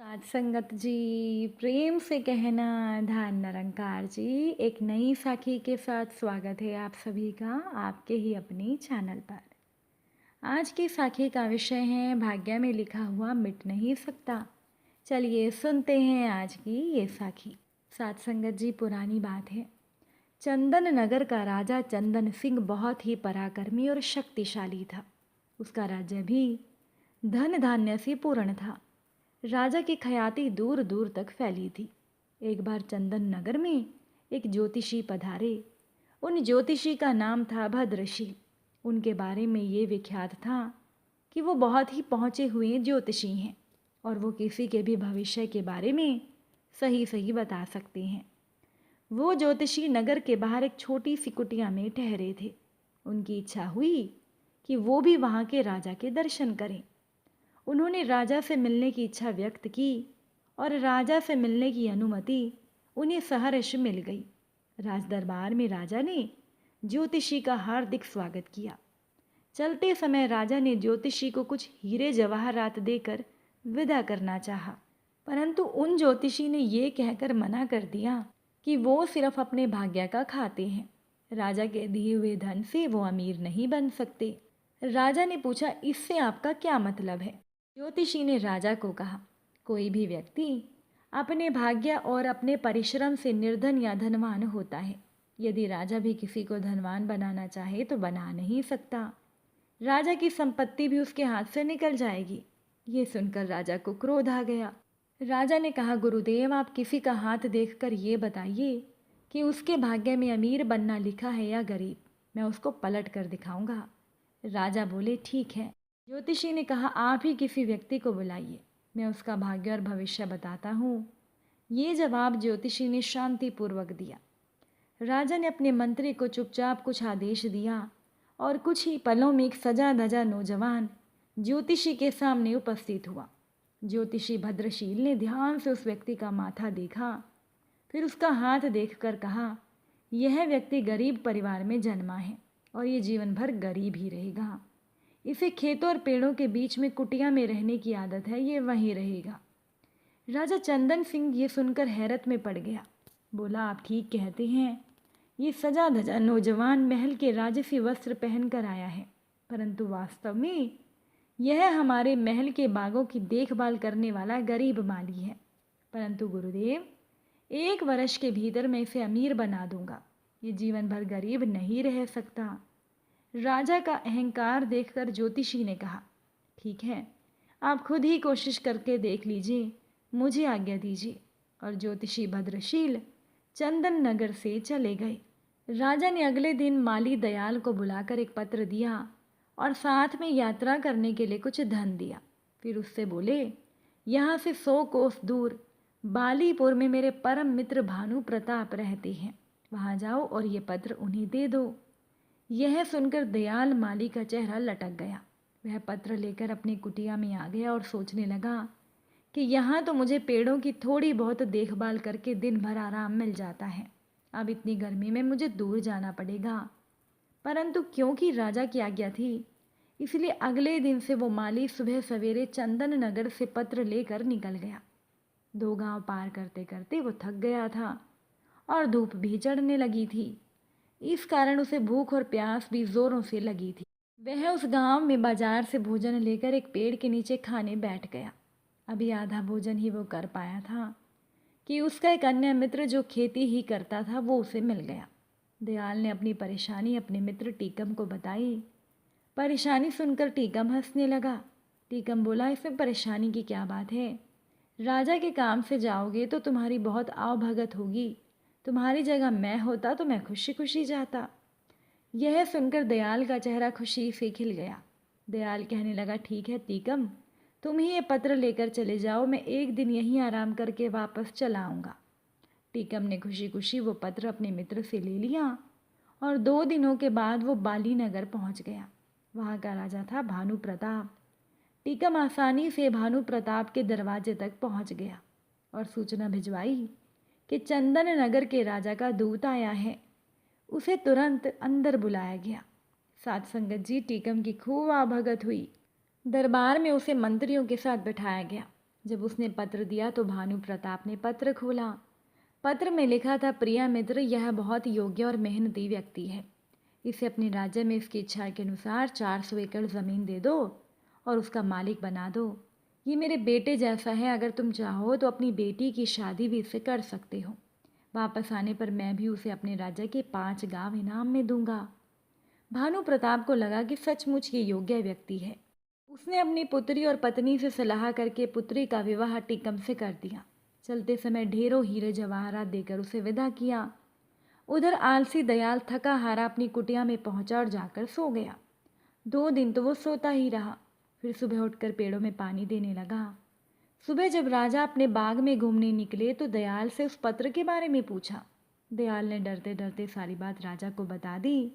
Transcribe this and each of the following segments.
साथ संगत जी, प्रेम से कहना धान निरंकार जी। एक नई साखी के साथ स्वागत है आप सभी का आपके ही अपने चैनल पर। आज की साखी का विषय है भाग्य में लिखा हुआ मिट नहीं सकता। चलिए सुनते हैं आज की ये साखी। साथ संगत जी, पुरानी बात है। चंदन नगर का राजा चंदन सिंह बहुत ही पराक्रमी और शक्तिशाली था। उसका राज्य भी धन धान्य से पूर्ण था। राजा की ख्याति दूर दूर तक फैली थी। एक बार चंदन नगर में एक ज्योतिषी पधारे। उन ज्योतिषी का नाम था भद्रशील। उनके बारे में ये विख्यात था कि वो बहुत ही पहुँचे हुए ज्योतिषी हैं और वो किसी के भी भविष्य के बारे में सही सही बता सकते हैं। वो ज्योतिषी नगर के बाहर एक छोटी सी कुटिया में ठहरे थे। उनकी इच्छा हुई कि वो भी वहाँ के राजा के दर्शन करें। उन्होंने राजा से मिलने की इच्छा व्यक्त की और राजा से मिलने की अनुमति उन्हें सहर्ष मिल गई। राज दरबार में राजा ने ज्योतिषी का हार्दिक स्वागत किया। चलते समय राजा ने ज्योतिषी को कुछ हीरे जवाहरात देकर विदा करना चाहा, परंतु उन ज्योतिषी ने ये कहकर मना कर दिया कि वो सिर्फ अपने भाग्य का खाते हैं। राजा के दिए हुए धन से वो अमीर नहीं बन सकते। राजा ने पूछा, इससे आपका क्या मतलब है? ज्योतिषी ने राजा को कहा, कोई भी व्यक्ति अपने भाग्य और अपने परिश्रम से निर्धन या धनवान होता है। यदि राजा भी किसी को धनवान बनाना चाहे तो बना नहीं सकता। राजा की संपत्ति भी उसके हाथ से निकल जाएगी। ये सुनकर राजा को क्रोध आ गया। राजा ने कहा, गुरुदेव, आप किसी का हाथ देखकर ये बताइए कि उसके भाग्य में अमीर बनना लिखा है या गरीब। मैं उसको पलट कर दिखाऊंगा। राजा बोले, ठीक है। ज्योतिषी ने कहा, आप ही किसी व्यक्ति को बुलाइए, मैं उसका भाग्य और भविष्य बताता हूँ। ये जवाब ज्योतिषी ने शांतिपूर्वक दिया। राजा ने अपने मंत्री को चुपचाप कुछ आदेश दिया और कुछ ही पलों में एक सजा धजा नौजवान ज्योतिषी के सामने उपस्थित हुआ। ज्योतिषी भद्रशील ने ध्यान से उस व्यक्ति का माथा देखा, फिर उसका हाथ देखकर कहा, यह व्यक्ति गरीब परिवार में जन्मा है और ये जीवन भर गरीब ही रहेगा। इसे खेतों और पेड़ों के बीच में कुटिया में रहने की आदत है, ये वहीं रहेगा। राजा चंदन सिंह ये सुनकर हैरत में पड़ गया। बोला, आप ठीक कहते हैं। ये सजा धजा नौजवान महल के राजसी वस्त्र पहनकर आया है, परंतु वास्तव में यह हमारे महल के बागों की देखभाल करने वाला गरीब माली है। परंतु गुरुदेव, 1 वर्ष के भीतर मैं इसे अमीर बना दूंगा। ये जीवन भर गरीब नहीं रह सकता। राजा का अहंकार देखकर ज्योतिषी ने कहा, ठीक है, आप खुद ही कोशिश करके देख लीजिए, मुझे आज्ञा दीजिए। और ज्योतिषी भद्रशील चंदन नगर से चले गए। राजा ने अगले दिन माली दयाल को बुलाकर एक पत्र दिया और साथ में यात्रा करने के लिए कुछ धन दिया। फिर उससे बोले, यहाँ से 100 कोस दूर बालीपुर में मेरे परम मित्र भानु प्रताप रहते हैं, वहाँ जाओ और ये पत्र उन्हें दे दो। यह सुनकर दयाल माली का चेहरा लटक गया। वह पत्र लेकर अपनी कुटिया में आ गया और सोचने लगा कि यहाँ तो मुझे पेड़ों की थोड़ी बहुत देखभाल करके दिन भर आराम मिल जाता है, अब इतनी गर्मी में मुझे दूर जाना पड़ेगा। परंतु क्योंकि राजा की आज्ञा थी, इसलिए अगले दिन से वो माली सुबह सवेरे चंदन नगर से पत्र लेकर निकल गया। 2 गांव पार करते करते वो थक गया था और धूप भी चढ़ने लगी थी। इस कारण उसे भूख और प्यास भी जोरों से लगी थी। वह उस गांव में बाजार से भोजन लेकर एक पेड़ के नीचे खाने बैठ गया। अभी आधा भोजन ही वो कर पाया था कि उसका एक अन्य मित्र जो खेती ही करता था वो उसे मिल गया। दयाल ने अपनी परेशानी अपने मित्र टीकम को बताई। परेशानी सुनकर टीकम हंसने लगा। टीकम बोला, इसमें परेशानी की क्या बात है? राजा के काम से जाओगे तो तुम्हारी बहुत आवभगत होगी। तुम्हारी जगह मैं होता तो मैं खुशी खुशी जाता। यह सुनकर दयाल का चेहरा खुशी से खिल गया। दयाल कहने लगा, ठीक है टीकम, तुम ही ये पत्र लेकर चले जाओ, मैं एक दिन यहीं आराम करके वापस चला आऊँगा। टीकम ने खुशी खुशी वो पत्र अपने मित्र से ले लिया और 2 दिनों के बाद वो बाली नगर पहुँच गया। वहाँ का राजा था भानु प्रताप। टीकम आसानी से भानु प्रताप के दरवाजे तक पहुँच गया और सूचना भिजवाई कि चंदन नगर के राजा का दूत आया है। उसे तुरंत अंदर बुलाया गया। साथ संगत जी, टीकम की खूब आवभगत हुई। दरबार में उसे मंत्रियों के साथ बिठाया गया। जब उसने पत्र दिया तो भानु प्रताप ने पत्र खोला। पत्र में लिखा था, प्रिय मित्र, यह बहुत योग्य और मेहनती व्यक्ति है। इसे अपने राज्य में इसकी इच्छा के अनुसार 400 एकड़ ज़मीन दे दो और उसका मालिक बना दो। ये मेरे बेटे जैसा है, अगर तुम चाहो तो अपनी बेटी की शादी भी इससे कर सकते हो। वापस आने पर मैं भी उसे अपने राज्य के 5 गांव इनाम में दूंगा। भानु प्रताप को लगा कि सचमुच ये योग्य व्यक्ति है। उसने अपनी पुत्री और पत्नी से सलाह करके पुत्री का विवाह टीकम से कर दिया। चलते समय ढेरों हीरे जवाहरात देकर उसे विदा किया। उधर आलसी दयाल थका हारा अपनी कुटिया में पहुंचा और जाकर सो गया। 2 दिन तो वो सोता ही रहा। फिर सुबह उठकर पेड़ों में पानी देने लगा। सुबह जब राजा अपने बाग में घूमने निकले तो दयाल से उस पत्र के बारे में पूछा। दयाल ने डरते डरते सारी बात राजा को बता दी।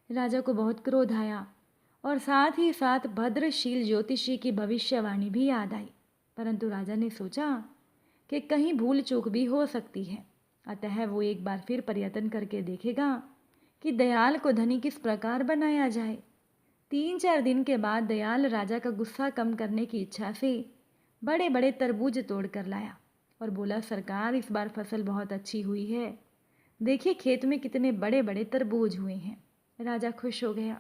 राजा को बहुत क्रोध आया और साथ ही साथ भद्रशील ज्योतिषी की भविष्यवाणी भी याद आई। परंतु राजा ने सोचा कि कहीं भूल चूक भी हो सकती है, अतः वो एक बार फिर प्रयत्न करके देखेगा कि दयाल को धनी किस प्रकार बनाया जाए। 3-4 दिन के बाद दयाल राजा का गुस्सा कम करने की इच्छा से बड़े बड़े तरबूज तोड़ कर लाया और बोला, सरकार, इस बार फसल बहुत अच्छी हुई है। देखिए खेत में कितने बड़े बड़े तरबूज हुए हैं। राजा खुश हो गया।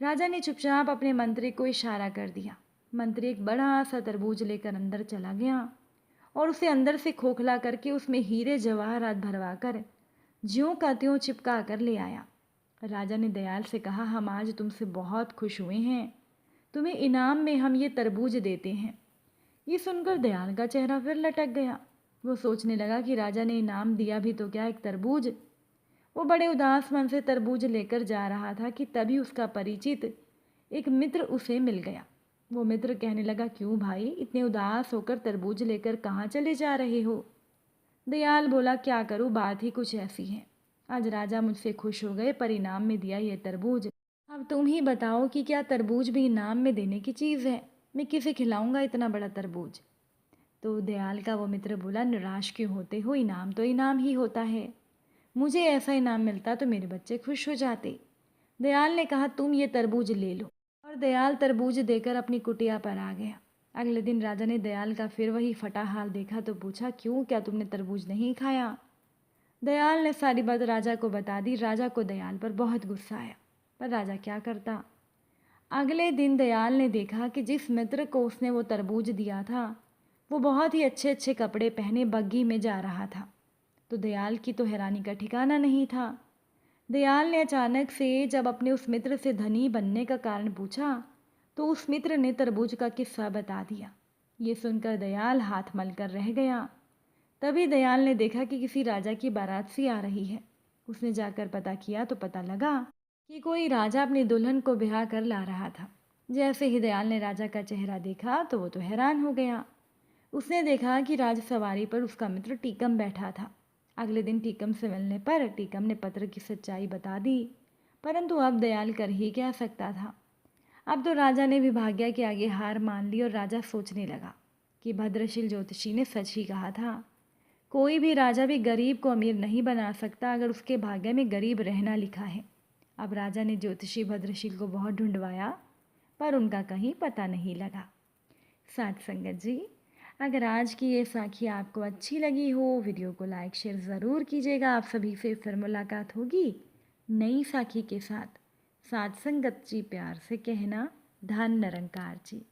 राजा ने चुपचाप अपने मंत्री को इशारा कर दिया। मंत्री एक बड़ा सा तरबूज लेकर अंदर चला गया और उसे अंदर से खोखला करके उसमें हीरे जवाहरात भरवा कर ज्यों का त्यों चिपका कर ले आया। राजा ने दयाल से कहा, हम आज तुमसे बहुत खुश हुए हैं, तुम्हें इनाम में हम ये तरबूज देते हैं। ये सुनकर दयाल का चेहरा फिर लटक गया। वो सोचने लगा कि राजा ने इनाम दिया भी तो क्या, एक तरबूज। वो बड़े उदास मन से तरबूज लेकर जा रहा था कि तभी उसका परिचित एक मित्र उसे मिल गया। वो मित्र कहने लगा, क्यों भाई, इतने उदास होकर तरबूज लेकर कहाँ चले जा रहे हो? दयाल बोला, क्या करूँ, बात ही कुछ ऐसी है। आज राजा मुझसे खुश हो गए पर इनाम में दिया ये तरबूज। अब तुम ही बताओ कि क्या तरबूज भी इनाम में देने की चीज़ है? मैं किसे खिलाऊंगा इतना बड़ा तरबूज? तो दयाल का वो मित्र बोला, निराश क्यों होते हो, इनाम तो इनाम ही होता है। मुझे ऐसा इनाम मिलता तो मेरे बच्चे खुश हो जाते। दयाल ने कहा, तुम ये तरबूज ले लो। और दयाल तरबूज देकर अपनी कुटिया पर आ गया। अगले दिन राजा ने दयाल का फिर वही फटा हाल देखा तो पूछा, क्यों, क्या तुमने तरबूज नहीं खाया? दयाल ने सारी बात राजा को बता दी। राजा को दयाल पर बहुत गुस्सा आया, पर राजा क्या करता। अगले दिन दयाल ने देखा कि जिस मित्र को उसने वो तरबूज दिया था वो बहुत ही अच्छे अच्छे कपड़े पहने बग्घी में जा रहा था। तो दयाल की तो हैरानी का ठिकाना नहीं था। दयाल ने अचानक से जब अपने उस मित्र से धनी बनने का कारण पूछा तो उस मित्र ने तरबूज का किस्सा बता दिया। ये सुनकर दयाल हाथ मल कर रह गया। तभी दयाल ने देखा कि किसी राजा की बारात सी आ रही है। उसने जाकर पता किया तो पता लगा कि कोई राजा अपनी दुल्हन को ब्याह कर ला रहा था। जैसे ही दयाल ने राजा का चेहरा देखा तो वो तो हैरान हो गया। उसने देखा कि राजसवारी पर उसका मित्र टीकम बैठा था। अगले दिन टीकम से मिलने पर टीकम ने पत्र की सच्चाई बता दी, परंतु अब दयाल कर ही क्या सकता था। अब तो राजा ने भी भाग्य के आगे हार मान ली और राजा सोचने लगा कि भद्रशील ज्योतिषी ने सच ही कहा था। कोई भी राजा भी गरीब को अमीर नहीं बना सकता अगर उसके भाग्य में गरीब रहना लिखा है। अब राजा ने ज्योतिषी भद्रशील को बहुत ढूंढवाया पर उनका कहीं पता नहीं लगा। साथ संगत जी, अगर आज की ये साखी आपको अच्छी लगी हो, वीडियो को लाइक शेयर ज़रूर कीजिएगा। आप सभी से फिर मुलाकात होगी नई साखी के साथ। साथ संगत जी, प्यार से कहना, धन निरंकार जी।